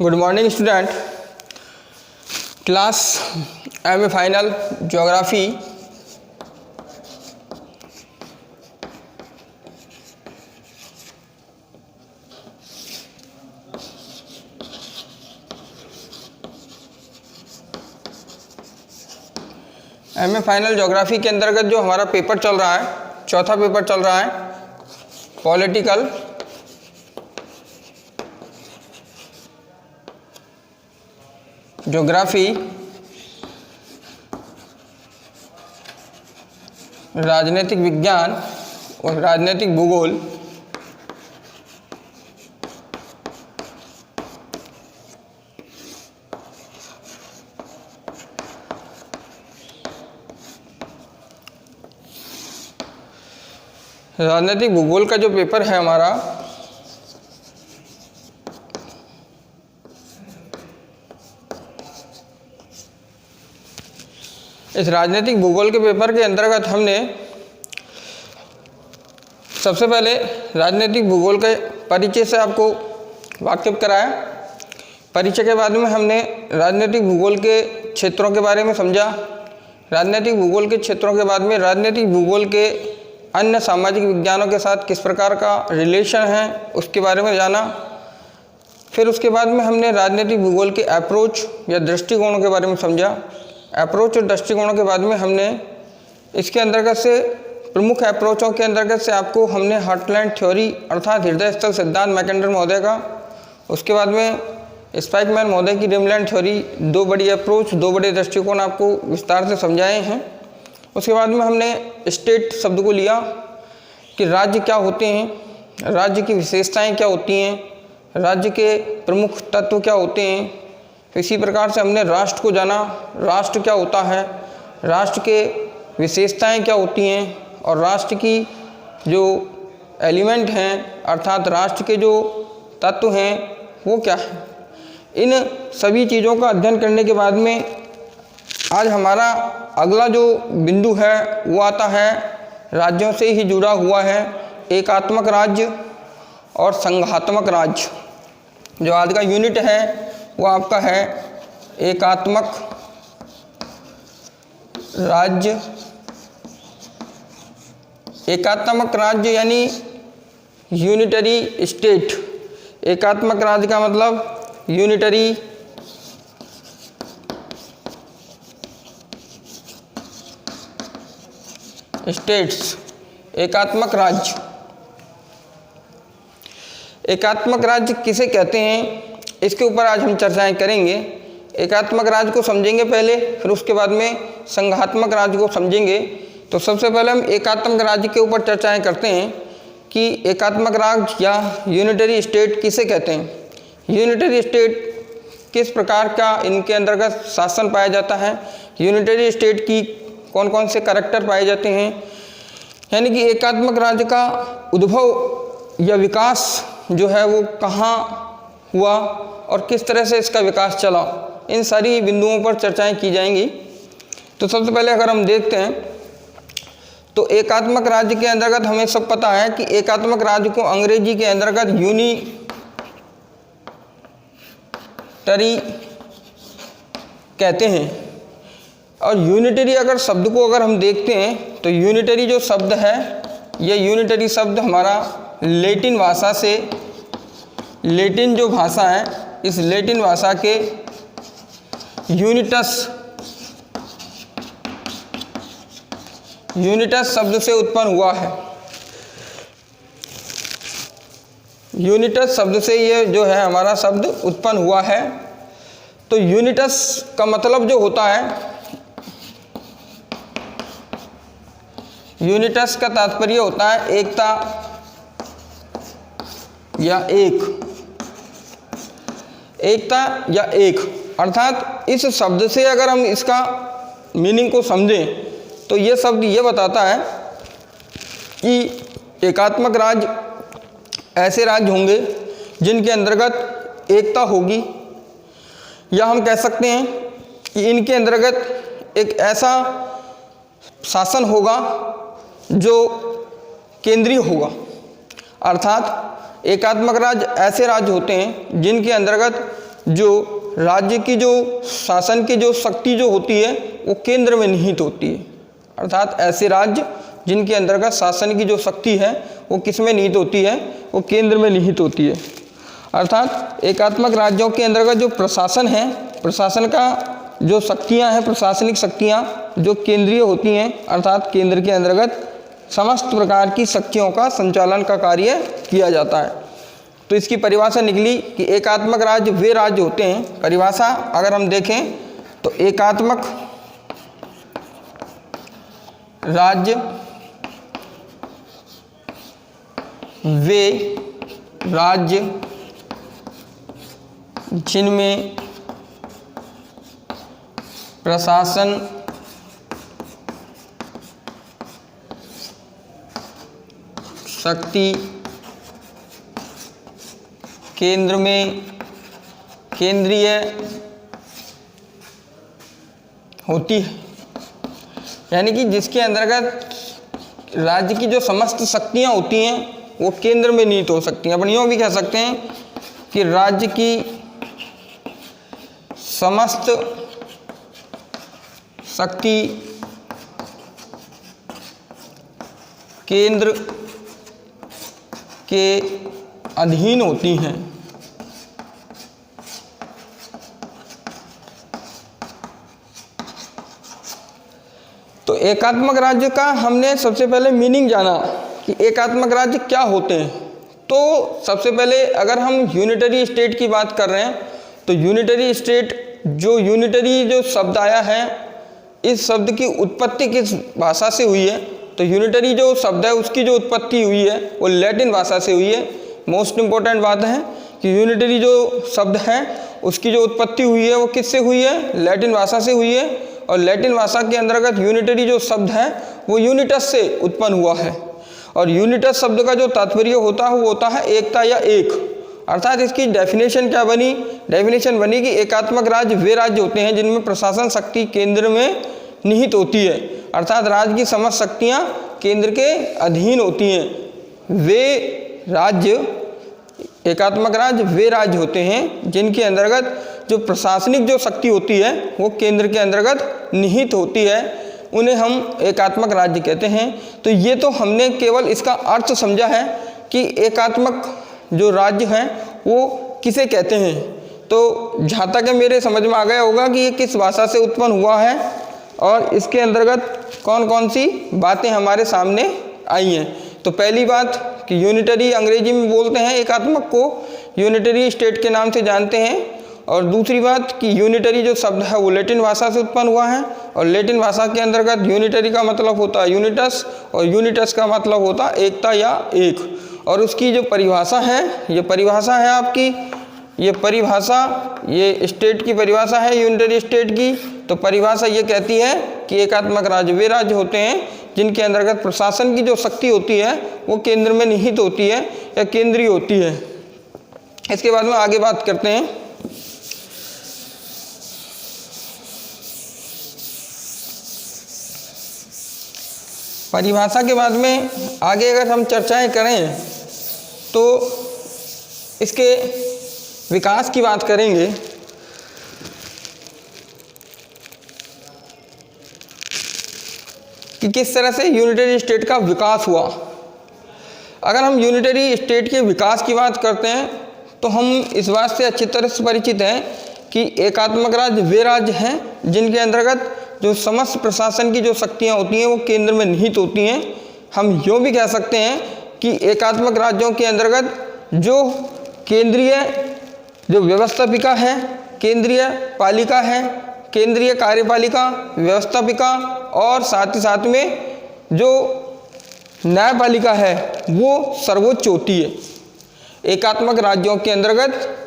Good morning student. Class MA final geography MA final geography के अंतर्गत जो हमारा पेपर चल रहा है, चौथा पेपर चल रहा है पॉलिटिकल ज्योग्राफी, राजनीतिक विज्ञान और राजनीतिक भूगोल। राजनीतिक भूगोल का जो पेपर है हमारा, इस राजनीतिक भूगोल के पेपर के अंतर्गत हमने सबसे पहले राजनीतिक भूगोल के परिचय से आपको वाकिफ कराया। परिचय के बाद में हमने राजनीतिक भूगोल के क्षेत्रों के बारे में समझा। राजनीतिक भूगोल के क्षेत्रों के बाद में राजनीतिक भूगोल के अन्य सामाजिक विज्ञानों के साथ किस प्रकार का रिलेशन है उसके बारे में जाना। फिर उसके बाद में हमने राजनीतिक भूगोल के अप्रोच या दृष्टिकोणों के बारे में समझा। अप्रोच और दृष्टिकोणों के बाद में हमने इसके अंतर्गत से प्रमुख अप्रोचों के अंतर्गत से आपको हमने हार्टलैंड थ्योरी अर्थात हृदय स्थल सिद्धांत मैकेंडर महोदय का, उसके बाद में स्पाइकमैन महोदय की ड्रीमलैंड थ्योरी, दो बड़ी अप्रोच, दो बड़े दृष्टिकोण आपको विस्तार से समझाए हैं। उसके बाद में हमने स्टेट शब्द को लिया कि राज्य क्या होते हैं, राज्य की विशेषताएं क्या होती हैं, राज्य के प्रमुख तत्व क्या होते हैं। इसी प्रकार से हमने राष्ट्र को जाना, राष्ट्र क्या होता है, राष्ट्र के विशेषताएं क्या होती हैं और राष्ट्र की जो एलिमेंट हैं अर्थात राष्ट्र के जो तत्व हैं वो क्या है। इन सभी चीज़ों का अध्ययन करने के बाद में आज हमारा अगला जो बिंदु है वो आता है राज्यों से ही जुड़ा हुआ है, एकात्मक राज्य और संघात्मक राज्य। जो आज का यूनिट है वो आपका है एकात्मक राज्य। एकात्मक राज्य यानी यूनिटरी स्टेट। एकात्मक राज्य का मतलब यूनिटरी स्टेट्स, एकात्मक राज्य। एकात्मक राज्य किसे कहते हैं इसके ऊपर आज हम चर्चाएं करेंगे। एकात्मक राज्य को समझेंगे पहले, फिर उसके बाद में संघात्मक राज्य को समझेंगे। तो सबसे पहले हम एकात्मक राज्य के ऊपर चर्चाएं करते हैं कि एकात्मक राज्य या यूनिटरी स्टेट किसे कहते हैं। यूनिटरी स्टेट किस प्रकार का इनके अंतर्गत शासन पाया जाता है, यूनिटरी स्टेट की कौन कौन से करैक्टर पाए जाते हैं, यानी कि एकात्मक राज्य का उद्भव या विकास जो है वो कहाँ हुआ और किस तरह से इसका विकास चला, इन सारी बिंदुओं पर चर्चाएं की जाएंगी। तो सबसे पहले अगर हम देखते हैं तो एकात्मक राज्य के अंतर्गत हमें सब पता है कि एकात्मक राज्य को अंग्रेजी के अंतर्गत यूनिटरी कहते हैं। और यूनिटरी अगर शब्द को अगर हम देखते हैं तो यूनिटरी जो शब्द है, यह यूनिटरी शब्द हमारा लैटिन भाषा से, लैटिन जो भाषा है इस लैटिन भाषा के यूनिटस शब्द से उत्पन्न हुआ है। यूनिटस शब्द से ये जो है हमारा शब्द उत्पन्न हुआ है। तो यूनिटस का मतलब जो होता है, यूनिटस का तात्पर्य होता है एकता या एकता या एक। अर्थात इस शब्द से अगर हम इसका मीनिंग को समझें तो ये शब्द ये बताता है कि एकात्मक राज्य ऐसे राज्य होंगे जिनके अंतर्गत एकता होगी, या हम कह सकते हैं कि इनके अंतर्गत एक ऐसा शासन होगा जो केंद्रीय होगा। अर्थात एकात्मक राज्य ऐसे राज्य होते हैं जिनके अंतर्गत जो राज्य की जो शासन की जो शक्ति जो होती है वो केंद्र में निहित होती है। अर्थात ऐसे राज्य जिनके अंतर्गत शासन की जो शक्ति है वो किस में निहित होती है, वो केंद्र में निहित होती है। अर्थात एकात्मक राज्यों के अंतर्गत जो प्रशासन है, प्रशासन का जो शक्तियाँ हैं, प्रशासनिक शक्तियाँ जो केंद्रीय होती हैं, अर्थात केंद्र के अंतर्गत समस्त प्रकार की शक्तियों का संचालन का कार्य किया जाता है। तो इसकी परिभाषा निकली कि एकात्मक राज्य वे राज्य होते हैं। परिभाषा अगर हम देखें तो एकात्मक राज्य वे राज्य जिनमें प्रशासन शक्ति केंद्र में केंद्रीय होती है, यानी कि जिसके अंतर्गत राज्य की जो समस्त शक्तियाँ होती हैं वो केंद्र में निहित हो सकती हैं। अपन यूँ भी कह सकते हैं कि राज्य की समस्त शक्ति केंद्र के अधीन होती हैं। तो एकात्मक राज्य का हमने सबसे पहले मीनिंग जाना कि एकात्मक राज्य क्या होते हैं। तो सबसे पहले अगर हम यूनिटरी स्टेट की बात कर रहे हैं तो यूनिटरी स्टेट जो यूनिटरी जो शब्द आया है, इस शब्द की उत्पत्ति किस भाषा से हुई है? तो यूनिटरी जो शब्द है उसकी जो उत्पत्ति हुई है वो लैटिन भाषा से हुई है। मोस्ट इम्पोर्टेंट बात है कि यूनिटरी जो शब्द है उसकी जो उत्पत्ति हुई है वो किससे हुई है? लैटिन भाषा से हुई है। और लैटिन भाषा के अंतर्गत यूनिटरी जो शब्द है वो यूनिटस से उत्पन्न हुआ है। और यूनिटस शब्द का जो तात्पर्य होता है वो होता है एकता या एक। अर्थात इसकी डेफिनेशन क्या बनी? डेफिनेशन बनी कि एकात्मक राज्य वे राज्य होते हैं जिनमें प्रशासन शक्ति केंद्र में निहित होती है, अर्थात राज्य की समस्त शक्तियाँ केंद्र के अधीन होती हैं। वे राज्य एकात्मक राज्य वे राज्य होते हैं जिनके अंतर्गत जो प्रशासनिक जो शक्ति होती है वो केंद्र के अंतर्गत निहित होती है, उन्हें हम एकात्मक राज्य कहते हैं। तो ये तो हमने केवल इसका अर्थ समझा है कि एकात्मक जो राज्य हैं वो किसे कहते हैं। तो जहाँ तक मेरे समझ में आ गया होगा कि ये किस भाषा से उत्पन्न हुआ है और इसके अंतर्गत कौन कौन सी बातें हमारे सामने आई हैं। तो पहली बात कि यूनिटरी अंग्रेजी में बोलते हैं एकात्मक को, यूनिटरी स्टेट के नाम से जानते हैं। और दूसरी बात कि यूनिटरी जो शब्द है वो लैटिन भाषा से उत्पन्न हुआ है और लैटिन भाषा के अंतर्गत यूनिटरी का मतलब होता है यूनिटस और यूनिटस का मतलब होता है एकता या एक। और उसकी जो परिभाषा है, ये परिभाषा है आपकी, ये परिभाषा ये स्टेट की परिभाषा है यूनिटरी स्टेट की। तो परिभाषा ये कहती है कि एकात्मक राज्य वे राज्य होते हैं जिनके अंतर्गत प्रशासन की जो शक्ति होती है वो केंद्र में निहित होती है या केंद्रीय होती है। इसके बाद में आगे बात करते हैं। परिभाषा के बाद में आगे अगर हम चर्चाएं करें तो इसके विकास की बात करेंगे। कि किस तरह से यूनिटरी स्टेट का विकास हुआ। अगर हम यूनिटरी स्टेट के विकास की बात करते हैं तो हम इस बात से अच्छी तरह से परिचित हैं कि एकात्मक राज्य वे राज्य हैं जिनके अंतर्गत जो समस्त प्रशासन की जो शक्तियाँ होती हैं वो केंद्र में निहित होती हैं। हम यूँ भी कह सकते हैं कि एकात्मक राज्यों के अंतर्गत जो केंद्रीय जो व्यवस्थापिका है, केंद्रीय पालिका है, केंद्रीय कार्यपालिका, व्यवस्थापिका और साथ ही साथ में जो न्यायपालिका है वो सर्वोच्च होती है। एकात्मक राज्यों के अंतर्गत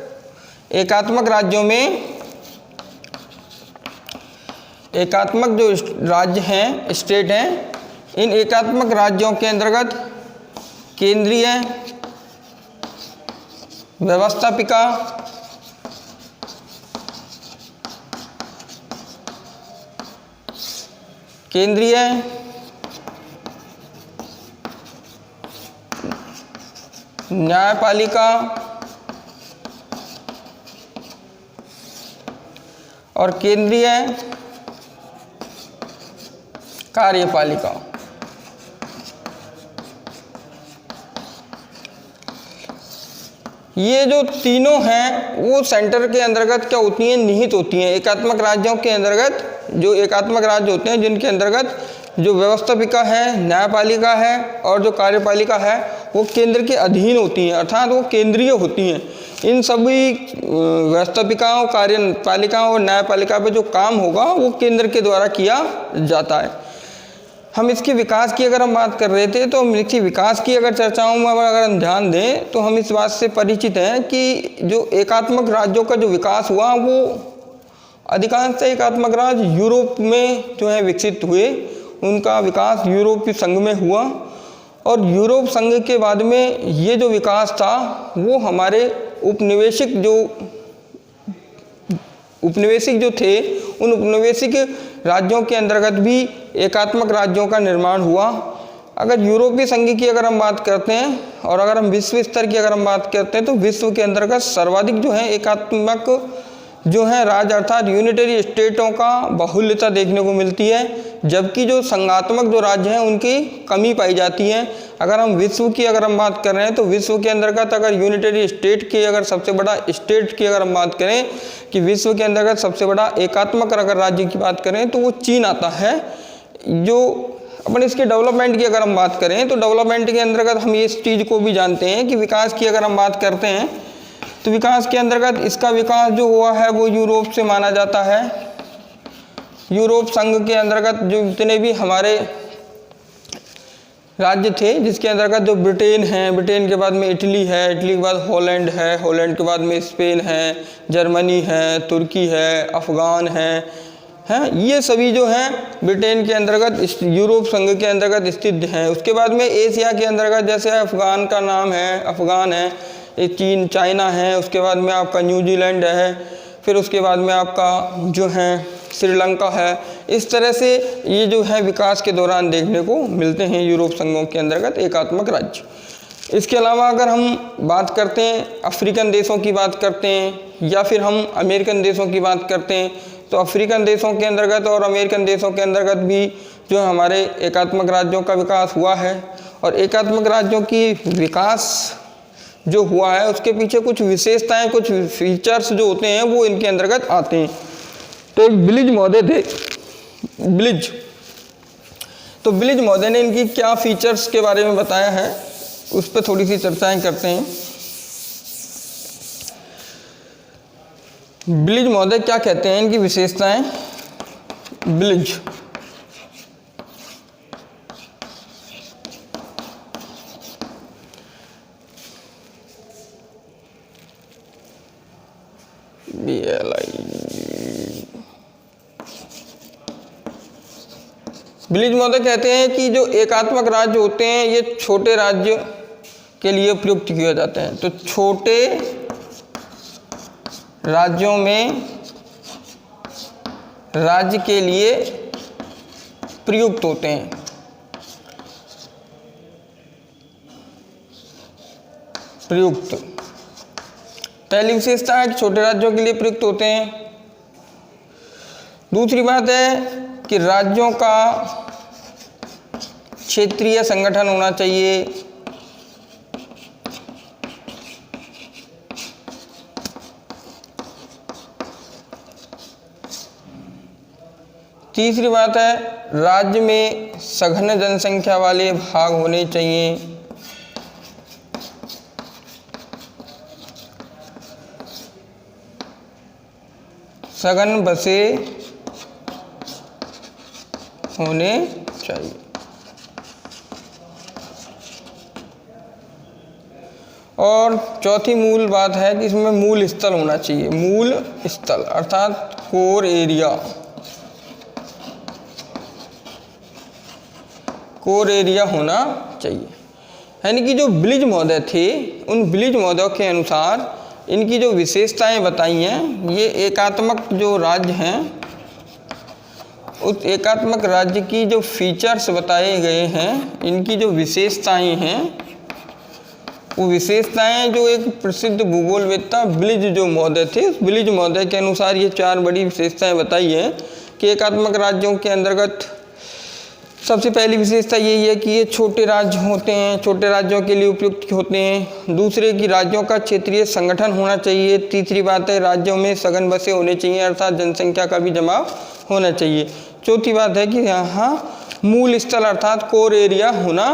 एकात्मक राज्यों में एकात्मक जो राज्य हैं, स्टेट हैं, इन एकात्मक राज्यों के अंतर्गत केंद्रीय व्यवस्थापिका, केंद्रीय न्यायपालिका और केंद्रीय कार्यपालिका। ये जो तीनों हैं वो सेंटर के अंतर्गत क्या होती हैं, निहित होती हैं। एकात्मक राज्यों के अंतर्गत जो एकात्मक राज्य होते हैं जिनके अंतर्गत जो व्यवस्थापिका है, न्यायपालिका है और जो कार्यपालिका है वो केंद्र के अधीन होती हैं, अर्थात वो केंद्रीय होती हैं। इन सभी व्यवस्थापिकाओं, कार्यपालिकाओं और न्यायपालिका पे जो काम होगा वो केंद्र के द्वारा किया जाता है। हम इसके विकास की अगर हम बात कर रहे थे तो हम इसकी विकास की अगर चर्चाओं में अगर हम ध्यान दें तो हम इस बात से परिचित हैं कि जो एकात्मक राज्यों का जो विकास हुआ वो अधिकांश एकात्मक राज्य यूरोप में जो है विकसित हुए। उनका विकास यूरोपीय संघ में हुआ और यूरोप संघ के बाद में ये जो विकास था वो हमारे उपनिवेशिक जो थे उन उपनिवेशिक राज्यों के अंतर्गत भी एकात्मक राज्यों का निर्माण हुआ। अगर यूरोपीय संघ की अगर हम बात करते हैं और अगर हम विश्व स्तर की अगर हम बात करते हैं तो विश्व के अंतर्गत सर्वाधिक जो है एकात्मक जो है राज्य अर्थात यूनिटरी स्टेटों का बाहुल्यता देखने को मिलती है, जबकि जो संघात्मक जो राज्य हैं उनकी कमी पाई जाती है। अगर हम विश्व की अगर हम बात कर रहे हैं तो विश्व के अंतर्गत अगर यूनिटरी स्टेट की अगर सबसे बड़ा स्टेट की अगर हम बात करें कि विश्व के अंतर्गत सबसे बड़ा एकात्मक अगर राज्य की बात करें तो वो चीन आता है। जो अपन इसके डेवलपमेंट की अगर हम बात करें तो डेवलपमेंट के अंतर्गत हम इस चीज़ को भी जानते हैं कि विकास की अगर हम बात करते हैं तो विकास के अंतर्गत इसका विकास जो हुआ है वो यूरोप से माना जाता है। यूरोप संघ के अंतर्गत जो जितने भी हमारे राज्य थे जिसके अंतर्गत जो ब्रिटेन है, ब्रिटेन के बाद में इटली है, इटली के बाद हॉलैंड है, हॉलैंड के बाद में स्पेन है, जर्मनी है, तुर्की है, अफ़गान हैं, ये सभी जो हैं ब्रिटेन के अंतर्गत यूरोप संघ के अंतर्गत स्थित हैं। उसके बाद में एशिया के अंतर्गत जैसे अफ़गान का नाम है, अफ़गान है, चीन, चाइना है, उसके बाद में आपका न्यूजीलैंड है, फिर उसके बाद में आपका जो है श्रीलंका है। इस तरह से ये जो है विकास के दौरान देखने को मिलते हैं यूरोप संघों के अंतर्गत एकात्मक राज्य। इसके अलावा अगर हम बात करते हैं अफ्रीकन देशों की बात करते हैं या फिर हम अमेरिकन देशों की बात करते हैं तो अफ्रीकन देशों के अंतर्गत और अमेरिकन देशों के अंतर्गत भी जो हमारे एकात्मक राज्यों का विकास हुआ है। और एकात्मक राज्यों की विकास जो हुआ है उसके पीछे कुछ विशेषताएं, कुछ फीचर्स जो होते हैं वो इनके अंतर्गत आते हैं। तो एक ब्लिज महोदय थे, ब्लिज, तो ब्लिज महोदय ने इनकी क्या फीचर्स के बारे में बताया है उस पर थोड़ी सी चर्चाएं करते हैं। ब्लिज महोदय क्या कहते हैं इनकी विशेषताएं। ब्लिज ब्लिज महोदय कहते हैं कि जो एकात्मक राज्य होते हैं ये छोटे राज्य के लिए प्रयुक्त किए जाते हैं। तो छोटे राज्यों में राज्य के लिए प्रयुक्त होते हैं। प्रयुक्त पहली विशेषता है कि छोटे राज्यों के लिए प्रयुक्त होते हैं। दूसरी बात है कि राज्यों का क्षेत्रीय संगठन होना चाहिए। तीसरी बात है राज्य में सघन जनसंख्या वाले भाग होने चाहिए। सघन बसे होने चाहिए। और चौथी मूल बात है कि इसमें मूल स्थल होना चाहिए। मूल स्थल अर्थात कोर एरिया, कोर एरिया होना चाहिए। यानी कि जो ब्लिज महोदय थे उन ब्लिज महोदयों के अनुसार इनकी जो विशेषताएं बताई हैं ये एकात्मक जो राज्य हैं उस एकात्मक राज्य की जो फीचर्स बताए गए हैं, इनकी जो विशेषताएं हैं वो विशेषताएं जो एक प्रसिद्ध भूगोलवेत्ता ब्लिज जो महोदय थे, उस ब्लिज महोदय के अनुसार ये 4 बड़ी विशेषताएं बताई हैं कि एकात्मक राज्यों के अंतर्गत सबसे पहली विशेषता यही है कि ये छोटे राज्य होते हैं, छोटे राज्यों के लिए उपयुक्त होते हैं। दूसरे कि राज्यों का क्षेत्रीय संगठन होना चाहिए। तीसरी बात है राज्यों में सघन बसें होने चाहिए, अर्थात जनसंख्या का भी जमाव होना चाहिए। चौथी बात है कि यहाँ मूल स्थल अर्थात कोर एरिया होना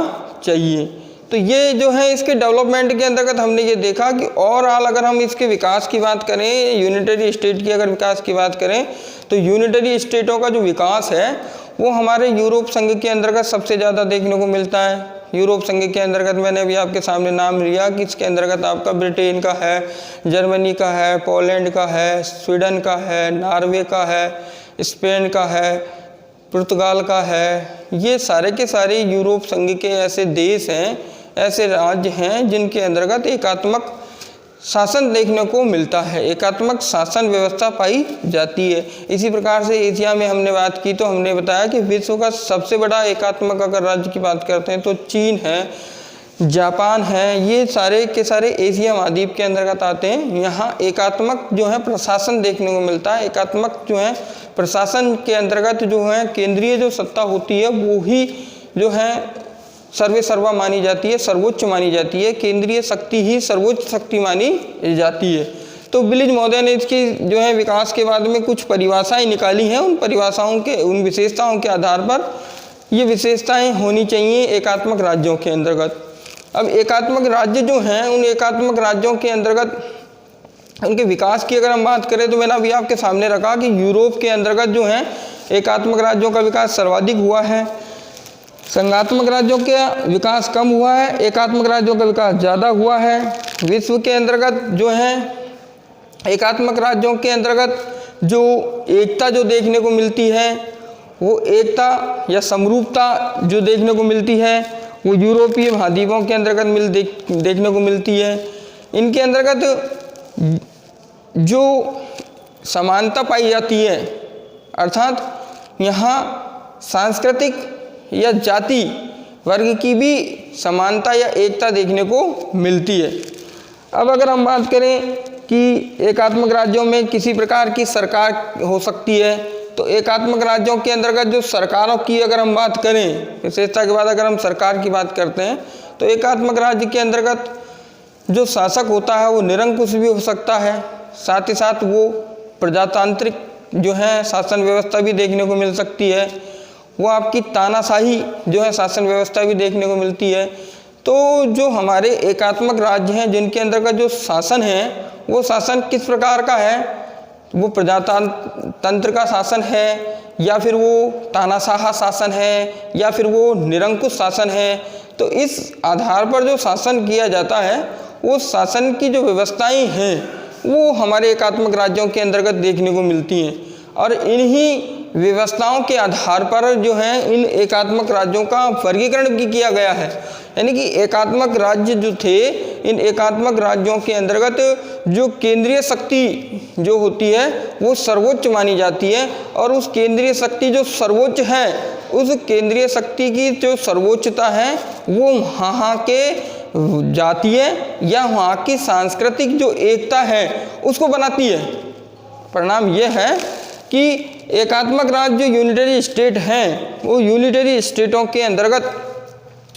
चाहिए। तो ये जो है इसके डेवलपमेंट के अंतर्गत हमने ये देखा कि ओवरऑल अगर हम इसके विकास की बात करें, यूनिटरी स्टेट की अगर विकास की बात करें, तो यूनिटरी स्टेटों का जो विकास है वो हमारे यूरोप संघ के अंतर्गत सबसे ज़्यादा देखने को मिलता है। यूरोप संघ के अंतर्गत मैंने अभी आपके सामने नाम लिया कि इसके अंतर्गत आपका ब्रिटेन का है, जर्मनी का है, पोलैंड का है, स्वीडन का है, नॉर्वे का है, स्पेन का है, पुर्तगाल का है। ये सारे के सारे यूरोप संघ के ऐसे देश हैं, ऐसे राज्य हैं जिनके अंतर्गत एकात्मक शासन देखने को मिलता है, एकात्मक शासन व्यवस्था पाई जाती है। इसी प्रकार से एशिया में हमने बात की तो हमने बताया कि विश्व का सबसे बड़ा एकात्मक अगर राज्य की बात करते हैं तो चीन है, जापान है, ये सारे के सारे एशिया महाद्वीप के अंतर्गत आते हैं। यहाँ एकात्मक जो है प्रशासन देखने को मिलता है। एकात्मक जो है प्रशासन के अंतर्गत जो है केंद्रीय जो सत्ता होती है वो ही जो है सर्वे सर्वा मानी जाती है, सर्वोच्च मानी जाती है। केंद्रीय शक्ति ही सर्वोच्च शक्ति मानी जाती है। तो ब्लिज महोदय ने इसकी जो है विकास के बाद में कुछ परिभाषाएं निकाली हैं। उन परिभाषाओं के, उन विशेषताओं के आधार पर ये विशेषताएं होनी चाहिए एकात्मक राज्यों के अंतर्गत। अब एकात्मक राज्य जो हैं, उन एकात्मक राज्यों के अंतर्गत उनके विकास की अगर हम बात करें तो मैंने अभी आपके सामने रखा कि यूरोप के अंतर्गत जो है एकात्मक राज्यों का विकास सर्वाधिक हुआ है, संघात्मक राज्यों का विकास कम हुआ है, एकात्मक राज्यों का विकास ज़्यादा हुआ है। विश्व के अंतर्गत जो है एकात्मक राज्यों के अंतर्गत जो एकता जो देखने को मिलती है, वो एकता या समरूपता जो देखने को मिलती है वो यूरोपीय महाद्वीपों के अंतर्गत देखने को मिलती है। इनके अंतर्गत जो समानता पाई जाती है, अर्थात यहाँ सांस्कृतिक या जाति वर्ग की भी समानता या एकता देखने को मिलती है। अब अगर हम बात करें कि एकात्मक राज्यों में किसी प्रकार की सरकार हो सकती है, तो एकात्मक राज्यों के अंतर्गत जो सरकारों की अगर हम बात करें, विशेषता के बाद अगर हम सरकार की बात करते हैं, तो एकात्मक राज्य के अंतर्गत जो शासक होता है वो निरंकुश भी हो सकता है, साथ ही साथ वो प्रजातांत्रिक जो है शासन व्यवस्था भी देखने को मिल सकती है, वो आपकी तानाशाही जो है शासन व्यवस्था भी देखने को मिलती है। तो जो हमारे एकात्मक राज्य हैं जिनके अंतर्गत जो शासन है वो शासन किस प्रकार का है, वो प्रजातंत्र का शासन है या फिर वो तानाशाह शासन है या फिर वो निरंकुश शासन है। तो इस आधार पर जो शासन किया जाता है वो शासन की जो व्यवस्थाएं हैं वो हमारे एकात्मक राज्यों के अंतर्गत देखने को मिलती हैं और इन्हीं व्यवस्थाओं के आधार पर जो है इन एकात्मक राज्यों का वर्गीकरण भी किया गया है। यानी कि एकात्मक राज्य जो थे, इन एकात्मक राज्यों के अंतर्गत जो केंद्रीय शक्ति जो होती है वो सर्वोच्च मानी जाती है और उस केंद्रीय शक्ति जो सर्वोच्च है, उस केंद्रीय शक्ति की जो सर्वोच्चता है वो वहाँ के जातीय या वहाँ की सांस्कृतिक जो एकता है उसको बनाती है। परिणाम यह है कि एकात्मक राज्य जो यूनिटरी स्टेट हैं, वो यूनिटरी स्टेटों के अंतर्गत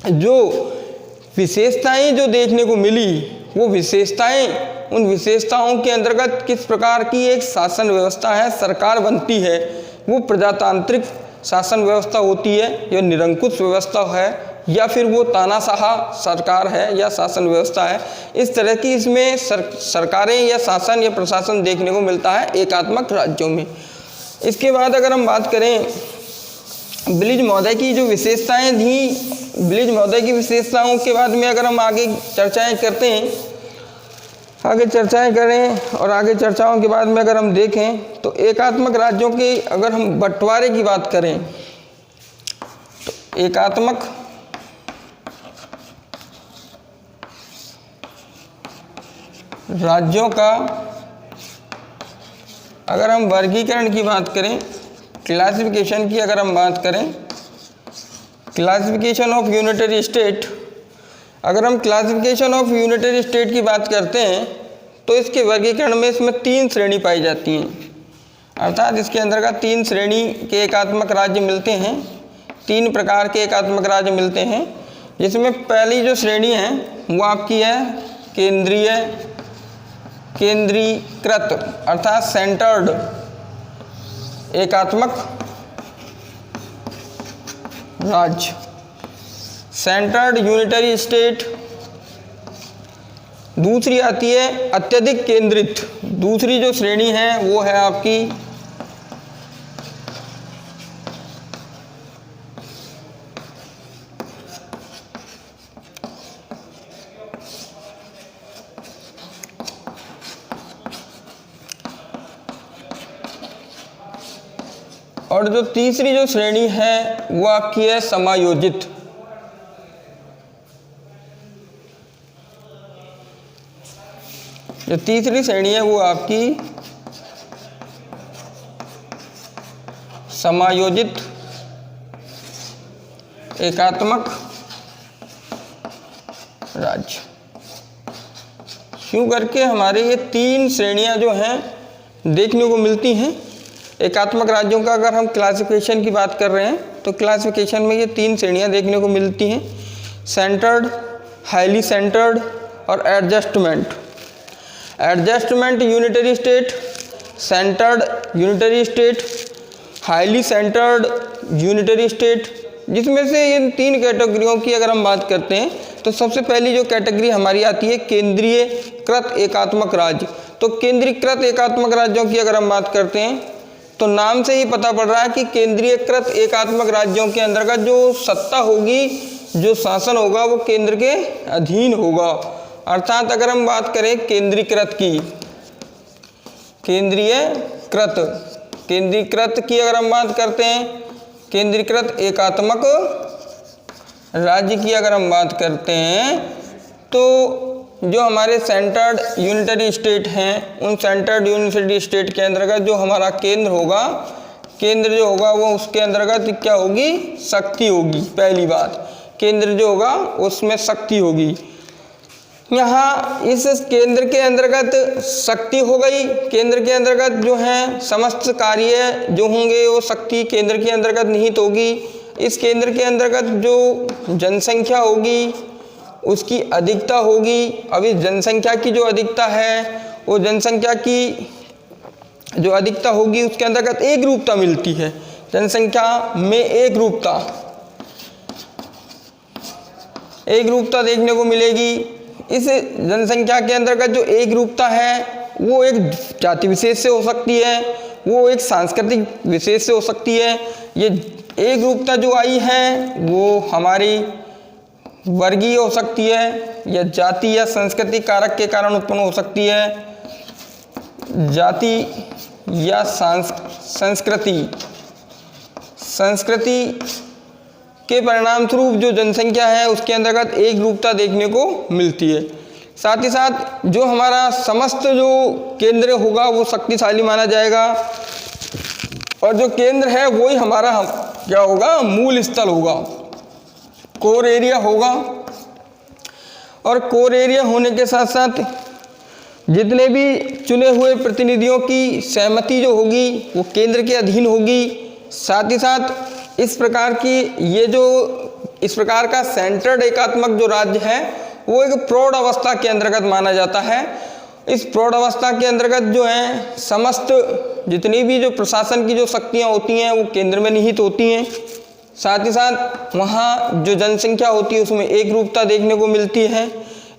जो विशेषताएं जो देखने को मिली, वो विशेषताएं, उन विशेषताओं के अंतर्गत किस प्रकार की एक शासन व्यवस्था है, सरकार बनती है, वो प्रजातांत्रिक शासन व्यवस्था होती है या निरंकुश व्यवस्था है या फिर वो तानाशाह सरकार है या शासन व्यवस्था है। इस तरह की इसमें सरकारें या शासन या प्रशासन देखने को मिलता है एकात्मक राज्यों में। इसके बाद अगर हम बात करें ब्लिज महोदय की जो विशेषताएं थी, ब्लिज महोदय की विशेषताओं के बाद में अगर हम आगे चर्चाएं करते हैं, आगे चर्चाएं करें और आगे चर्चाओं के बाद में अगर हम देखें तो एकात्मक राज्यों के अगर हम बंटवारे की बात करें तो एकात्मक राज्यों का अगर हम वर्गीकरण की बात करें, क्लासिफिकेशन की अगर हम बात करें, क्लासिफिकेशन ऑफ यूनिटरी स्टेट, अगर हम क्लासिफिकेशन ऑफ यूनिटरी स्टेट की बात करते हैं तो इसके वर्गीकरण में इसमें 3 श्रेणी पाई जाती हैं, अर्थात इसके अंतर्गत 3 श्रेणी के एकात्मक राज्य मिलते हैं, 3 प्रकार के एकात्मक राज्य मिलते हैं, जिसमें पहली जो श्रेणी है वो आपकी है केंद्रीकृत अर्थात सेंटर्ड एकात्मक राज्य, सेंटर्ड यूनिटरी स्टेट। दूसरी आती है अत्यधिक केंद्रित, दूसरी जो श्रेणी है वो है आपकी और जो तीसरी जो श्रेणी है वो आपकी है समायोजित। जो तीसरी श्रेणी है वो आपकी समायोजित एकात्मक राज्य। यूं करके हमारे ये 3 श्रेणियां जो हैं देखने को मिलती हैं एकात्मक राज्यों का। अगर हम क्लासिफिकेशन की बात कर रहे हैं तो क्लासिफिकेशन में ये 3 श्रेणियां देखने को मिलती हैं, सेंटर्ड, हाईली सेंटर्ड और adjustment. Adjustment unitary state, centred unitary state, highly centred unitary state. जिसमें से इन 3 कैटेगरियों की अगर हम बात करते हैं तो सबसे पहली जो कैटेगरी हमारी आती है केंद्रीयकृत एकात्मक राज्य। तो केंद्रीकृत एकात्मक राज्यों की अगर हम बात करते हैं तो नाम से ही पता पड़ रहा है कि केंद्रीयकृत एकात्मक राज्यों के अंतर्गत जो सत्ता होगी, जो शासन होगा वो केंद्र के अधीन होगा। अर्थात अगर हम बात करें केंद्रीकृत की अगर हम बात करते हैं, केंद्रीकृत एकात्मक राज्य की अगर हम बात करते हैं तो जो हमारे सेंटर्ड यूनिटरी स्टेट हैं, उन सेंटर्ड यूनिटरी स्टेट के अंतर्गत जो हमारा केंद्र होगा, केंद्र जो होगा वो उसके अंतर्गत क्या होगी, शक्ति होगी। पहली बात, केंद्र जो होगा उसमें शक्ति होगी। यहाँ इस केंद्र के अंतर्गत शक्ति हो गई, केंद्र के अंतर्गत जो है समस्त कार्य जो होंगे वो शक्ति केंद्र के अंतर्गत निहित होगी। इस केंद्र के अंतर्गत जो जनसंख्या होगी उसकी अधिकता होगी। अब इस जनसंख्या की जो अधिकता है वो जनसंख्या की जो अधिकता होगी उसके अंतर्गत एक रूपता मिलती है, जनसंख्या में एक रूपता देखने को मिलेगी। इस जनसंख्या के अंतर्गत जो एक रूपता है वो एक जाति विशेष से हो सकती है, वो एक सांस्कृतिक विशेष से हो सकती है। ये एक रूपता जो आई है वो हमारी वर्गीय हो सकती है या जाति या संस्कृति कारक के कारण उत्पन्न हो सकती है, जाति या संस्कृति के परिणाम स्वरूप जो जनसंख्या है उसके अंतर्गत एक रूपता देखने को मिलती है। साथ ही साथ जो हमारा समस्त जो केंद्र होगा वो शक्तिशाली माना जाएगा और जो केंद्र है वही हमारा क्या होगा, मूल स्थल होगा, कोर एरिया होगा। और कोर एरिया होने के साथ साथ जितने भी चुने हुए प्रतिनिधियों की सहमति जो होगी वो केंद्र के अधीन होगी। साथ ही साथ इस प्रकार का सेंटर्ड एकात्मक जो राज्य है वो एक प्रौढ़ अवस्था के अंतर्गत माना जाता है। इस प्रौढ़ अवस्था के अंतर्गत जो है समस्त जितनी भी जो प्रशासन की जो शक्तियाँ होती हैं वो केंद्र में निहित होती हैं। साथ ही साथ वहाँ जो जनसंख्या होती है उसमें एक रूपता देखने को मिलती है।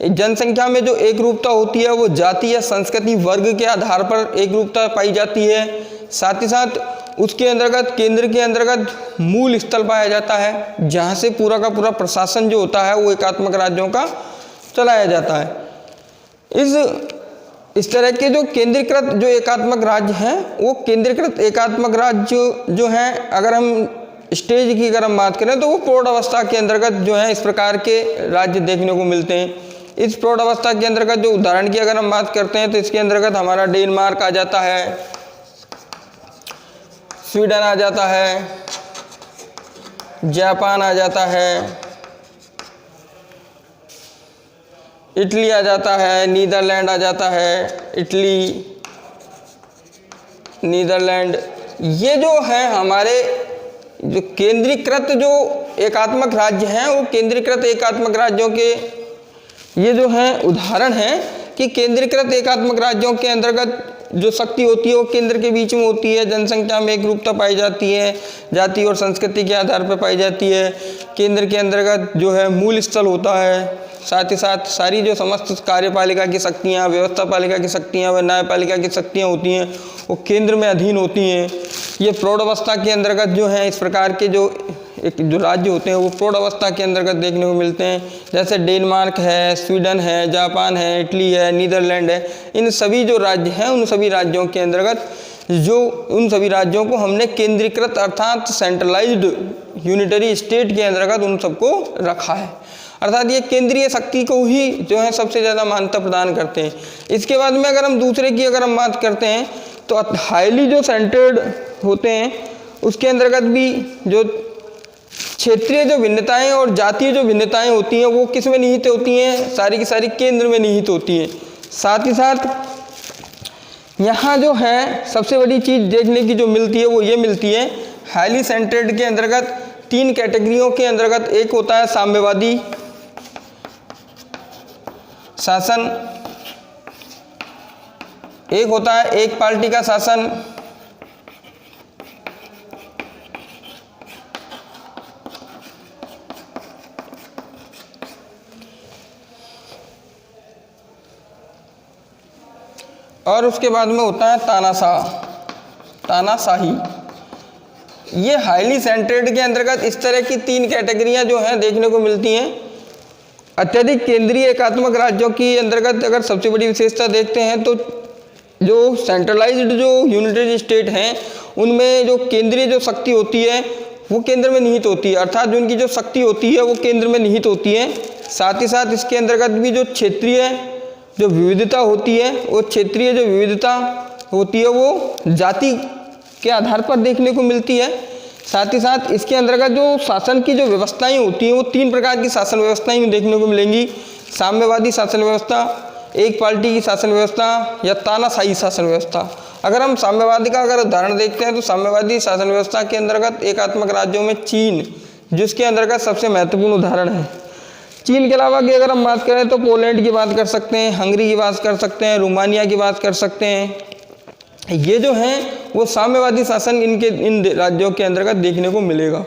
जनसंख्या में जो एक रूपता होती है वो जाति या संस्कृति वर्ग के आधार पर एक रूपता पाई जाती है। साथ ही साथ उसके अंतर्गत केंद्र के अंतर्गत मूल स्थल पाया जाता है जहाँ से पूरा का पूरा प्रशासन जो होता है वो एकात्मक राज्यों का चलाया जाता है। इस तरह के जो केंद्रीकृत जो एकात्मक राज्य हैं वो केंद्रीकृत एकात्मक राज्य जो हैं अगर हम स्टेज की अगर हम बात करें तो वो प्रौढ़ अवस्था के अंतर्गत जो है इस प्रकार के राज्य देखने को मिलते हैं। इस प्रौढ़ अवस्था के अंतर्गत जो उदाहरण की अगर हम बात करते हैं तो इसके अंतर्गत हमारा डेनमार्क आ जाता है, स्वीडन आ जाता है, जापान आ जाता है, इटली आ जाता है, नीदरलैंड आ जाता है, इटली, नीदरलैंड। ये जो है हमारे जो केंद्रीकृत जो एकात्मक राज्य हैं, वो केंद्रीकृत एकात्मक राज्यों के ये जो हैं उदाहरण हैं कि केंद्रीकृत एकात्मक राज्यों के अंतर्गत जो शक्ति होती है वो केंद्र के बीच में होती है, जनसंख्या में एकरूपता पाई जाती है, जाति और संस्कृति के आधार पर पाई जाती है, केंद्र के अंतर्गत जो है मूल स्थल होता है, साथ ही साथ सारी जो समस्त कार्यपालिका की शक्तियाँ, व्यवस्था पालिका की शक्तियाँ व न्यायपालिका की शक्तियाँ होती हैं वो केंद्र में अधीन होती हैं। ये प्रौढ़ावस्था के अंतर्गत जो हैं इस प्रकार के जो राज्य होते हैं वो प्रौढ़ावस्था के अंतर्गत देखने को मिलते हैं, जैसे डेनमार्क है, स्वीडन है, जापान है, इटली है, नीदरलैंड है। इन सभी जो राज्य हैं उन सभी राज्यों के अंतर्गत उन सभी राज्यों को हमने केंद्रीकृत अर्थात सेंट्रलाइज्ड यूनिटरी स्टेट के अंतर्गत उन सबको रखा है, अर्थात ये केंद्रीय शक्ति को ही जो है सबसे ज़्यादा मान्यता प्रदान करते हैं। इसके बाद में अगर हम दूसरे की अगर हम बात करते हैं तो हाईली जो सेंटर्ड होते हैं उसके अंतर्गत भी जो क्षेत्रीय जो भिन्नताएं और जातीय जो भिन्नताएं होती हैं वो किस में निहित होती हैं, सारी की सारी केंद्र में निहित होती हैं। साथ ही साथ यहाँ जो है सबसे बड़ी चीज़ देखने की जो मिलती है वो ये मिलती है, हाईली सेंटर्ड के अंतर्गत 3 कैटेगरियों के अंतर्गत एक होता है साम्यवादी शासन, एक होता है एक पार्टी का शासन, और उसके बाद में होता है तानाशाही। ये हाईली सेंटर्ड के अंतर्गत इस तरह की 3 कैटेगरियां जो हैं देखने को मिलती हैं। अत्यधिक केंद्रीय एकात्मक राज्यों की अंतर्गत अगर सबसे बड़ी विशेषता देखते हैं तो जो सेंट्रलाइज्ड जो यूनिटरी स्टेट हैं उनमें जो केंद्रीय जो शक्ति होती है वो केंद्र में निहित होती है, अर्थात जो उनकी जो शक्ति होती है वो केंद्र में निहित होती है। साथ ही साथ इसके अंतर्गत भी जो क्षेत्रीय जो विविधता होती है वो क्षेत्रीय जो विविधता होती है वो जाति के आधार पर देखने को मिलती है। साथ ही साथ इसके अंतर्गत जो शासन की जो व्यवस्थाएं होती हैं वो 3 प्रकार की शासन व्यवस्थाएं देखने को मिलेंगी, साम्यवादी शासन व्यवस्था, एक पार्टी की शासन व्यवस्था या तानाशाही शासन व्यवस्था। अगर हम साम्यवादी का अगर उदाहरण देखते हैं तो साम्यवादी शासन व्यवस्था के अंतर्गत एकात्मक राज्यों में चीन जिसके अंतर्गत सबसे महत्वपूर्ण उदाहरण है। चीन के अलावा की अगर हम बात करें तो पोलैंड की बात कर सकते हैं, हंगरी की बात कर सकते हैं, रोमानिया की बात कर सकते हैं। ये जो हैं वो साम्यवादी शासन इन राज्यों के अंतर्गत देखने को मिलेगा।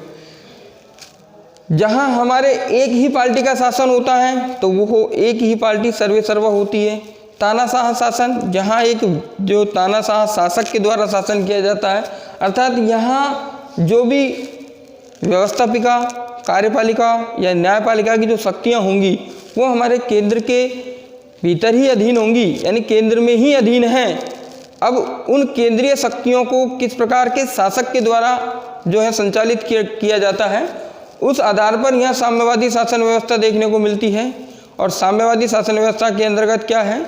जहां हमारे एक ही पार्टी का शासन होता है तो वो एक ही पार्टी सर्वे सर्वा होती है। तानाशाह शासन, जहां एक जो तानाशाह शासक के द्वारा शासन किया जाता है, अर्थात यहाँ जो भी व्यवस्थापिका, कार्यपालिका या न्यायपालिका की जो शक्तियाँ होंगी वो हमारे केंद्र के भीतर ही अधीन होंगी, यानी केंद्र में ही अधीन हैं। अब उन केंद्रीय शक्तियों को किस प्रकार के शासक के द्वारा जो है संचालित किया जाता है, उस आधार पर यहाँ साम्यवादी शासन व्यवस्था देखने को मिलती है। और साम्यवादी शासन व्यवस्था के अंतर्गत क्या है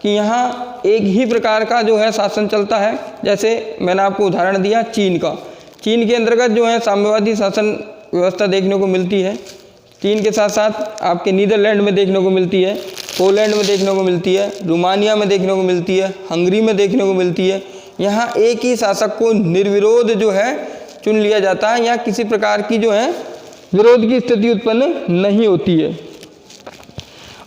कि यहाँ एक ही प्रकार का जो है शासन चलता है। जैसे मैंने आपको उदाहरण दिया चीन का, चीन के अंतर्गत जो है साम्यवादी शासन व्यवस्था देखने को मिलती है। चीन के साथ साथ आपके नीदरलैंड में देखने को मिलती है, पोलैंड में देखने को मिलती है, रोमानिया में देखने को मिलती है, हंगरी में देखने को मिलती है। यहाँ एक ही शासक को निर्विरोध जो है चुन लिया जाता है, यहाँ किसी प्रकार की जो है विरोध की स्थिति उत्पन्न नहीं होती है।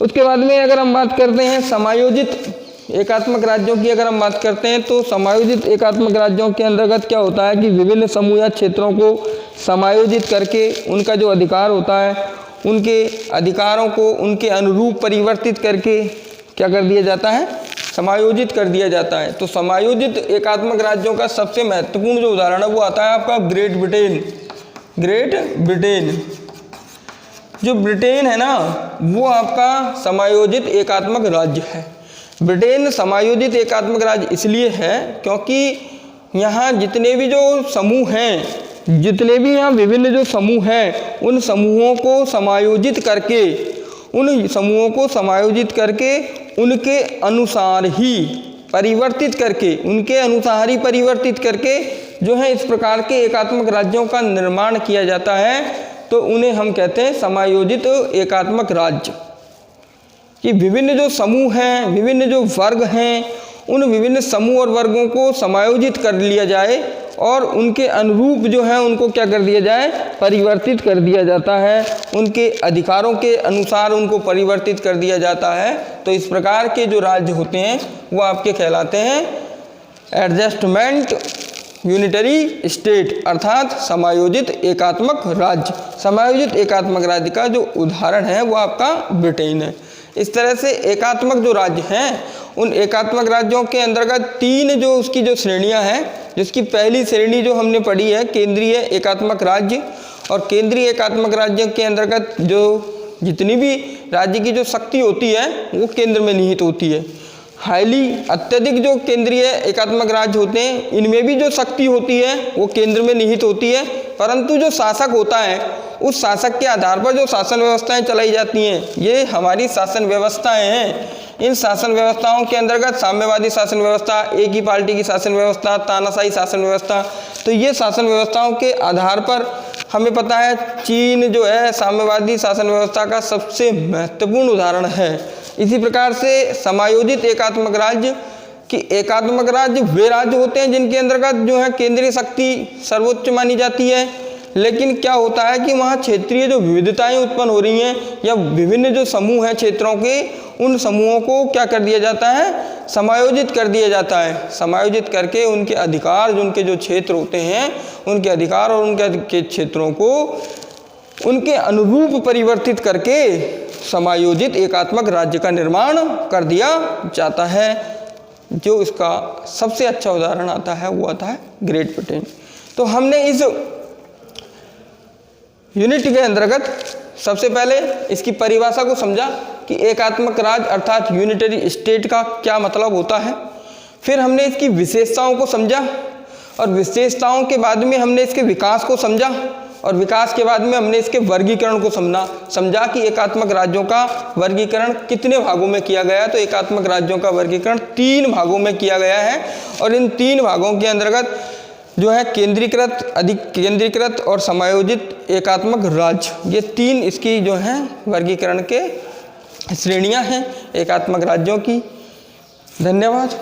उसके बाद में अगर हम बात करते हैं समायोजित एकात्मक राज्यों की, अगर हम बात करते हैं तो समायोजित एकात्मक राज्यों के अंतर्गत क्या होता है कि विभिन्न समूह या क्षेत्रों को समायोजित करके उनका जो अधिकार होता है उनके अधिकारों को उनके अनुरूप परिवर्तित करके क्या कर दिया जाता है, समायोजित कर दिया जाता है। तो समायोजित एकात्मक राज्यों का सबसे महत्वपूर्ण जो उदाहरण है वो आता है आपका ग्रेट ब्रिटेन। ग्रेट ब्रिटेन, जो ब्रिटेन है ना वो आपका समायोजित एकात्मक राज्य है। ब्रिटेन समायोजित एकात्मक राज्य इसलिए है क्योंकि यहाँ जितने भी जो समूह हैं, जितने भी यहाँ विभिन्न जो समूह हैं, उन समूहों को समायोजित करके उनके अनुसार ही परिवर्तित करके जो है इस प्रकार के एकात्मक राज्यों का निर्माण किया जाता है। तो उन्हें हम कहते हैं समायोजित एकात्मक राज्य। कि विभिन्न जो समूह हैं, विभिन्न जो वर्ग हैं, उन विभिन्न समूह और वर्गों को समायोजित कर लिया जाए और उनके अनुरूप जो है उनको क्या कर दिया जाए, परिवर्तित कर दिया जाता है, उनके अधिकारों के अनुसार उनको परिवर्तित कर दिया जाता है। तो इस प्रकार के जो राज्य होते हैं वो आपके कहलाते हैं एडजस्टमेंट यूनिटरी स्टेट, अर्थात समायोजित एकात्मक राज्य। समायोजित एकात्मक राज्य का जो उदाहरण है वो आपका ब्रिटेन है। इस तरह से एकात्मक जो राज्य हैं, उन एकात्मक राज्यों के अंतर्गत तीन जो उसकी जो श्रेणियां हैं, जिसकी पहली श्रेणी जो हमने पढ़ी है केंद्रीय एकात्मक राज्य, और केंद्रीय एकात्मक राज्य के अंतर्गत जो जितनी भी राज्य की जो शक्ति होती है वो केंद्र में निहित होती है। हाईली अत्यधिक जो केंद्रीय एकात्मक राज्य होते हैं, इनमें भी जो शक्ति होती है वो केंद्र में निहित होती है, परंतु जो शासक होता है उस शासक के आधार पर जो शासन व्यवस्थाएं चलाई जाती हैं, ये हमारी शासन व्यवस्थाएं हैं। इन शासन व्यवस्थाओं के अंतर्गत साम्यवादी शासन व्यवस्था, एक ही पार्टी की शासन व्यवस्था, तानाशाही शासन व्यवस्था, तो ये शासन व्यवस्थाओं के आधार पर हमें पता है चीन जो है साम्यवादी शासन व्यवस्था का सबसे महत्वपूर्ण उदाहरण है। इसी प्रकार से समायोजित एकात्मक राज्य कि एकात्मक राज्य वे राज्य होते हैं जिनके अंतर्गत जो है केंद्रीय शक्ति सर्वोच्च मानी जाती है, लेकिन क्या होता है कि वहाँ क्षेत्रीय जो विविधताएं उत्पन्न हो रही हैं या विभिन्न जो समूह हैं क्षेत्रों के, उन समूहों को क्या कर दिया जाता है, समायोजित कर दिया जाता है। समायोजित करके उनके अधिकार, जो उनके जो क्षेत्र होते हैं, उनके अधिकार और उनके क्षेत्रों को उनके अनुरूप परिवर्तित करके समायोजित एकात्मक राज्य का निर्माण कर दिया जाता है। जो इसका सबसे अच्छा उदाहरण आता है वो आता है ग्रेट ब्रिटेन। तो हमने इस यूनिट के अंतर्गत सबसे पहले इसकी परिभाषा को समझा कि एकात्मक राज्य अर्थात यूनिटरी स्टेट का क्या मतलब होता है। फिर हमने इसकी विशेषताओं को समझा और विशेषताओं के बाद में हमने इसके विकास को समझा और विकास के बाद में हमने इसके वर्गीकरण को समझा कि एकात्मक राज्यों का वर्गीकरण कितने भागों में किया गया। तो एकात्मक राज्यों का वर्गीकरण 3 भागों में किया गया है और इन 3 भागों के अंतर्गत जो है केंद्रीकृत, अधिक केंद्रीकृत और समायोजित एकात्मक राज्य, ये 3 इसकी जो है वर्गीकरण के श्रेणियां हैं एकात्मक राज्यों की। धन्यवाद।